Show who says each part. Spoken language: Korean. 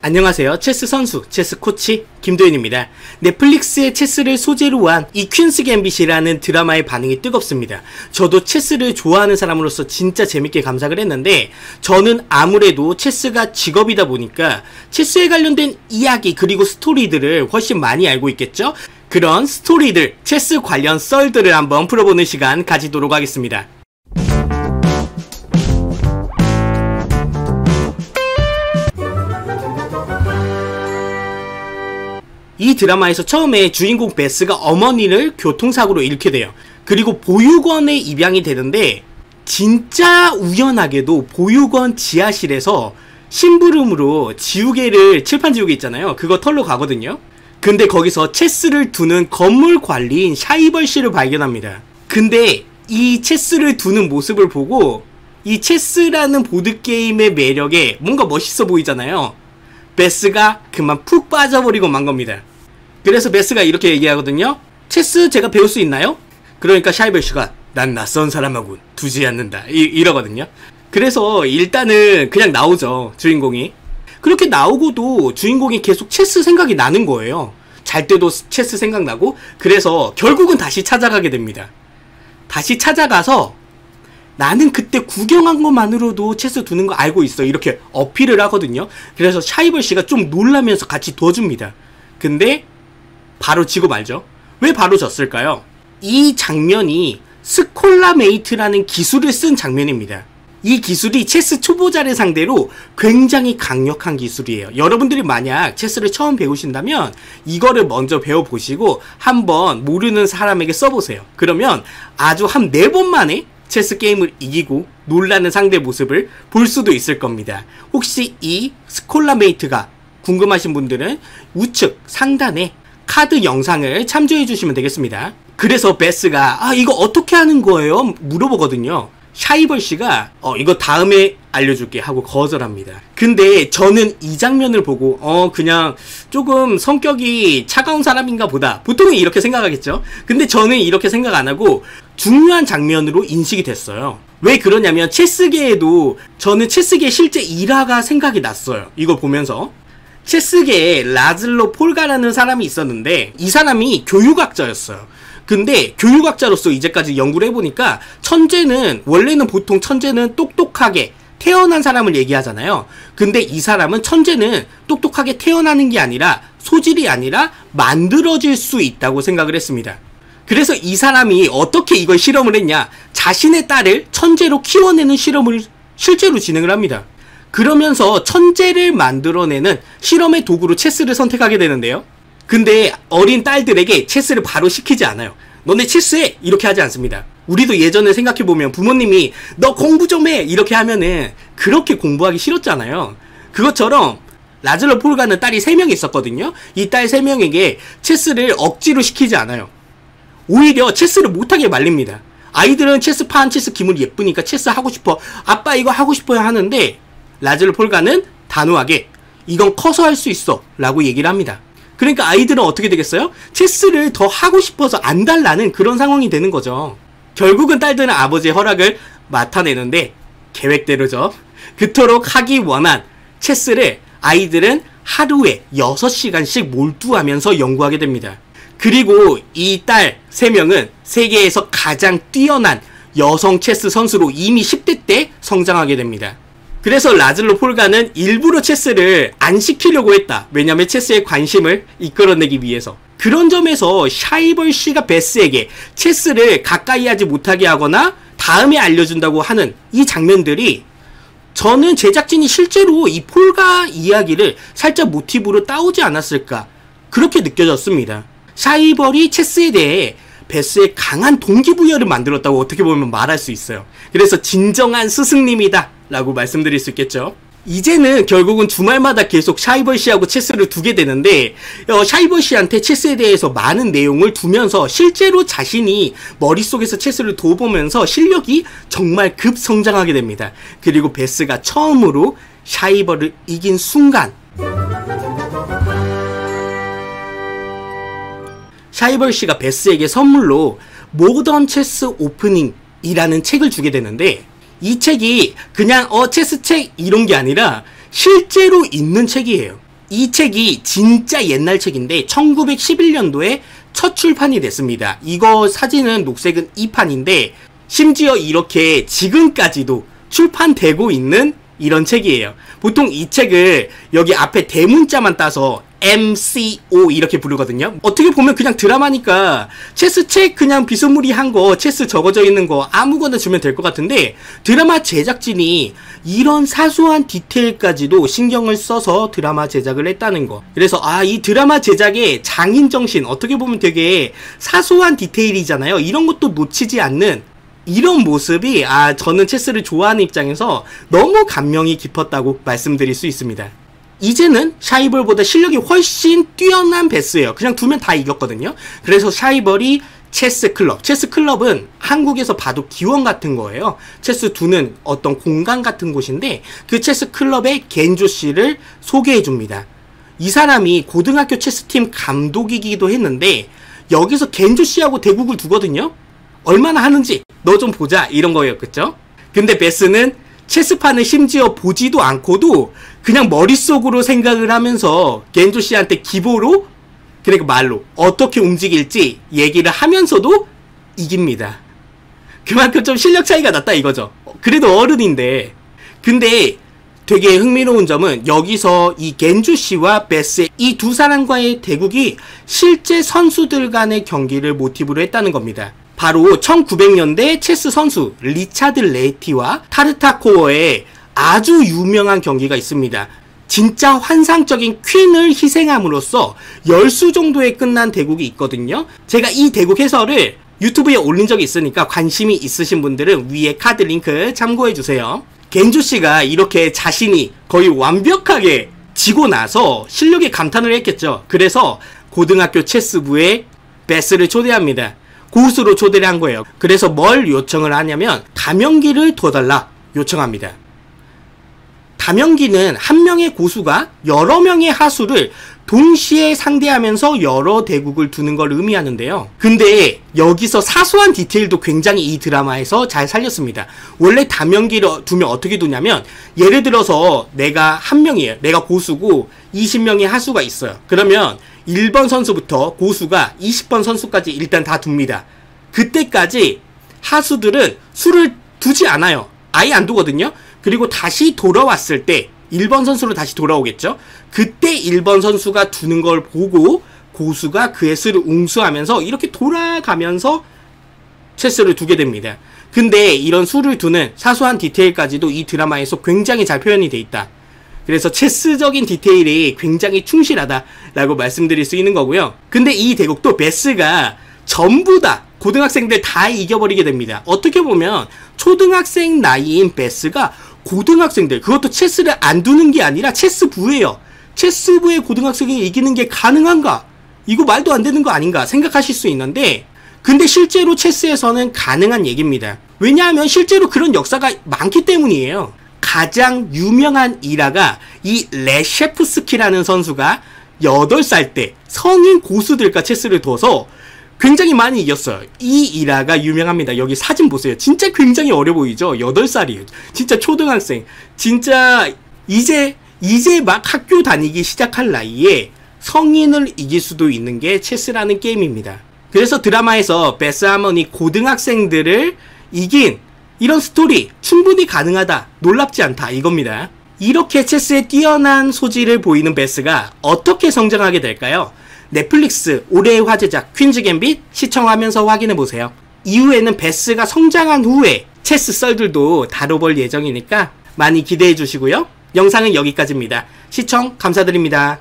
Speaker 1: 안녕하세요. 체스 선수, 체스 코치 김도현입니다. 넷플릭스의 체스를 소재로 한 이 퀸스 갬빗이라는 드라마의 반응이 뜨겁습니다. 저도 체스를 좋아하는 사람으로서 진짜 재밌게 감상을 했는데, 저는 아무래도 체스가 직업이다 보니까 체스에 관련된 이야기 그리고 스토리들을 훨씬 많이 알고 있겠죠? 그런 스토리들, 체스 관련 썰들을 한번 풀어보는 시간 가지도록 하겠습니다. 이 드라마에서 처음에 주인공 베스가 어머니를 교통사고로 잃게 돼요. 그리고 보육원에 입양이 되는데, 진짜 우연하게도 보육원 지하실에서 심부름으로 지우개를, 칠판 지우개 있잖아요, 그거 털러 가거든요. 근데 거기서 체스를 두는 건물 관리인 샤이벌 씨를 발견합니다. 근데 이 체스를 두는 모습을 보고, 이 체스라는 보드게임의 매력에 뭔가 멋있어 보이잖아요. 베스가 그만 푹 빠져버리고 만 겁니다. 그래서 베스가 이렇게 얘기하거든요. 체스 제가 배울 수 있나요? 그러니까 샤이벌 씨가 난 낯선 사람하고는 두지 않는다 이러거든요. 그래서 일단은 그냥 나오죠, 주인공이. 그렇게 나오고도 주인공이 계속 체스 생각이 나는 거예요. 잘 때도 체스 생각나고. 그래서 결국은 다시 찾아가게 됩니다. 다시 찾아가서 나는 그때 구경한 것만으로도 체스 두는 거 알고 있어, 이렇게 어필을 하거든요. 그래서 샤이벌 씨가 좀 놀라면서 같이 도와줍니다. 근데 바로 지고 말죠. 왜 바로 졌을까요? 이 장면이 스콜라메이트라는 기술을 쓴 장면입니다. 이 기술이 체스 초보자를 상대로 굉장히 강력한 기술이에요. 여러분들이 만약 체스를 처음 배우신다면 이거를 먼저 배워보시고 한번 모르는 사람에게 써보세요. 그러면 아주 한 4번 만에 체스 게임을 이기고 놀라는 상대 모습을 볼 수도 있을 겁니다. 혹시 이 스콜라메이트가 궁금하신 분들은 우측 상단에 카드 영상을 참조해 주시면 되겠습니다. 그래서 베스가 이거 어떻게 하는 거예요? 물어보거든요. 샤이벌 씨가 이거 다음에 알려줄게 하고 거절합니다. 근데 저는 이 장면을 보고 그냥 조금 성격이 차가운 사람인가 보다, 보통은 이렇게 생각하겠죠. 근데 저는 이렇게 생각 안 하고 중요한 장면으로 인식이 됐어요. 왜 그러냐면 체스계에도, 저는 체스계 실제 일화가 생각이 났어요, 이거 보면서. 체스계에 라즐로 폴가라는 사람이 있었는데, 이 사람이 교육학자였어요. 근데 교육학자로서 이제까지 연구를 해보니까 원래는 보통 천재는 똑똑하게 태어난 사람을 얘기하잖아요. 근데 이 사람은 천재는 똑똑하게 태어나는 게 아니라, 소질이 아니라 만들어질 수 있다고 생각을 했습니다. 그래서 이 사람이 어떻게 이걸 실험을 했냐, 자신의 딸을 천재로 키워내는 실험을 실제로 진행을 합니다. 그러면서 천재를 만들어내는 실험의 도구로 체스를 선택하게 되는데요. 근데 어린 딸들에게 체스를 바로 시키지 않아요. 너네 체스해! 이렇게 하지 않습니다. 우리도 예전에 생각해보면 부모님이 너 공부 좀 해! 이렇게 하면은 그렇게 공부하기 싫었잖아요. 그것처럼 라즐로 폴가는 딸이 3명이 있었거든요. 이 딸 3명에게 체스를 억지로 시키지 않아요. 오히려 체스를 못하게 말립니다. 아이들은 체스판, 체스 기물 예쁘니까 체스 하고 싶어, 아빠 이거 하고 싶어요 하는데, 라즐로 폴가는 단호하게 이건 커서 할 수 있어 라고 얘기를 합니다. 그러니까 아이들은 어떻게 되겠어요? 체스를 더 하고 싶어서 안 달라는 그런 상황이 되는 거죠. 결국은 딸들은 아버지의 허락을 맡아내는데, 계획대로죠. 그토록 하기 원한 체스를 아이들은 하루에 6시간씩 몰두하면서 연구하게 됩니다. 그리고 이 딸 3명은 세계에서 가장 뛰어난 여성 체스 선수로 이미 10대 때 성장하게 됩니다. 그래서 라즐로 폴가는 일부러 체스를 안 시키려고 했다. 왜냐면 체스에 관심을 이끌어내기 위해서. 그런 점에서 샤이벌 씨가 베스에게 체스를 가까이 하지 못하게 하거나 다음에 알려준다고 하는 이 장면들이, 저는 제작진이 실제로 이 폴가 이야기를 살짝 모티브로 따오지 않았을까, 그렇게 느껴졌습니다. 샤이벌이 체스에 대해 베스의 강한 동기부여를 만들었다고 어떻게 보면 말할 수 있어요. 그래서 진정한 스승님이다 라고 말씀드릴 수 있겠죠. 이제는 결국은 주말마다 계속 샤이벌 씨하고 체스를 두게 되는데, 샤이벌 씨한테 체스에 대해서 많은 내용을 두면서 실제로 자신이 머릿속에서 체스를 둬보면서 실력이 정말 급성장하게 됩니다. 그리고 베스가 처음으로 샤이벌을 이긴 순간, 샤이벌 씨가 베스에게 선물로 모던 체스 오프닝이라는 책을 주게 되는데, 이 책이 그냥 체스 책 이런 게 아니라 실제로 있는 책이에요. 이 책이 진짜 옛날 책인데 1911년도에 첫 출판이 됐습니다. 이거 사진은 녹색은 2판인데 심지어 이렇게 지금까지도 출판되고 있는 이런 책이에요. 보통 이 책을 여기 앞에 대문자만 따서 MCO 이렇게 부르거든요. 어떻게 보면 그냥 드라마니까 체스 책 그냥 비스무리한 거, 체스 적어져 있는 거 아무거나 주면 될 것 같은데 드라마 제작진이 이런 사소한 디테일까지도 신경을 써서 드라마 제작을 했다는 거. 그래서 이 드라마 제작의 장인정신, 어떻게 보면 되게 사소한 디테일이잖아요. 이런 것도 놓치지 않는 이런 모습이 저는 체스를 좋아하는 입장에서 너무 감명이 깊었다고 말씀드릴 수 있습니다. 이제는 샤이벌보다 실력이 훨씬 뛰어난 베스예요. 그냥 두면 다 이겼거든요. 그래서 샤이벌이 체스클럽, 체스클럽은 한국에서 봐도 기원 같은 거예요. 체스 두는 어떤 공간 같은 곳인데 그 체스클럽의 겐조 씨를 소개해 줍니다. 이 사람이 고등학교 체스팀 감독이기도 했는데 여기서 겐조 씨하고 대국을 두거든요. 얼마나 하는지 너 좀 보자 이런 거였겠죠. 근데 베스는 체스판을 심지어 보지도 않고도 그냥 머릿속으로 생각을 하면서 겐조 씨한테 기보로, 그러니까 말로 어떻게 움직일지 얘기를 하면서도 이깁니다. 그만큼 좀 실력 차이가 났다 이거죠. 그래도 어른인데. 근데 되게 흥미로운 점은 여기서 이 겐조 씨와 베스의 이 두 사람과의 대국이 실제 선수들 간의 경기를 모티브로 했다는 겁니다. 바로 1900년대 체스 선수 리차드 레티와 타르타코어의 아주 유명한 경기가 있습니다. 진짜 환상적인 퀸을 희생함으로써 10수 정도에 끝난 대국이 있거든요. 제가 이 대국 해설을 유튜브에 올린 적이 있으니까 관심이 있으신 분들은 위에 카드 링크 참고해주세요. 겐조씨가 이렇게 자신이 거의 완벽하게 지고 나서 실력에 감탄을 했겠죠. 그래서 고등학교 체스부에 베스를 초대합니다. 고수로 초대를 한 거예요. 그래서 뭘 요청을 하냐면 다명기를 둬달라 요청합니다. 다명기는 한 명의 고수가 여러 명의 하수를 동시에 상대하면서 여러 대국을 두는 걸 의미하는데요. 근데 여기서 사소한 디테일도 굉장히 이 드라마에서 잘 살렸습니다. 원래 다명기를 두면 어떻게 두냐면 예를 들어서 내가 한 명이에요. 내가 고수고 20명의 하수가 있어요. 그러면 1번 선수부터 고수가 20번 선수까지 일단 다 둡니다. 그때까지 하수들은 수를 두지 않아요. 아예 안 두거든요. 그리고 다시 돌아왔을 때 1번 선수로 다시 돌아오겠죠. 그때 1번 선수가 두는 걸 보고 고수가 그의 수를 웅수하면서 이렇게 돌아가면서 체스를 두게 됩니다. 근데 이런 수를 두는 사소한 디테일까지도 이 드라마에서 굉장히 잘 표현이 돼 있다. 그래서 체스적인 디테일이 굉장히 충실하다라고 말씀드릴 수 있는 거고요. 근데 이 대국도 베스가 전부 다 고등학생들 다 이겨버리게 됩니다. 어떻게 보면 초등학생 나이인 베스가 고등학생들, 그것도 체스를 안 두는 게 아니라 체스부예요. 체스부의 고등학생이 이기는 게 가능한가? 이거 말도 안 되는 거 아닌가 생각하실 수 있는데, 근데 실제로 체스에서는 가능한 얘기입니다. 왜냐하면 실제로 그런 역사가 많기 때문이에요. 가장 유명한 일화가 이 레셰프스키라는 선수가 8살 때 성인 고수들과 체스를 둬서 굉장히 많이 이겼어요. 이 일화가 유명합니다. 여기 사진 보세요. 진짜 굉장히 어려 보이죠? 8살이에요. 진짜 초등학생. 진짜 이제 막 학교 다니기 시작할 나이에 성인을 이길 수도 있는 게 체스라는 게임입니다. 그래서 드라마에서 베스 하머니 고등학생들을 이긴 이런 스토리 충분히 가능하다, 놀랍지 않다 이겁니다. 이렇게 체스에 뛰어난 소질을 보이는 베스가 어떻게 성장하게 될까요? 넷플릭스 올해의 화제작 퀸즈 갬빗 시청하면서 확인해보세요. 이후에는 베스가 성장한 후에 체스 썰들도 다뤄볼 예정이니까 많이 기대해주시고요. 영상은 여기까지입니다. 시청 감사드립니다.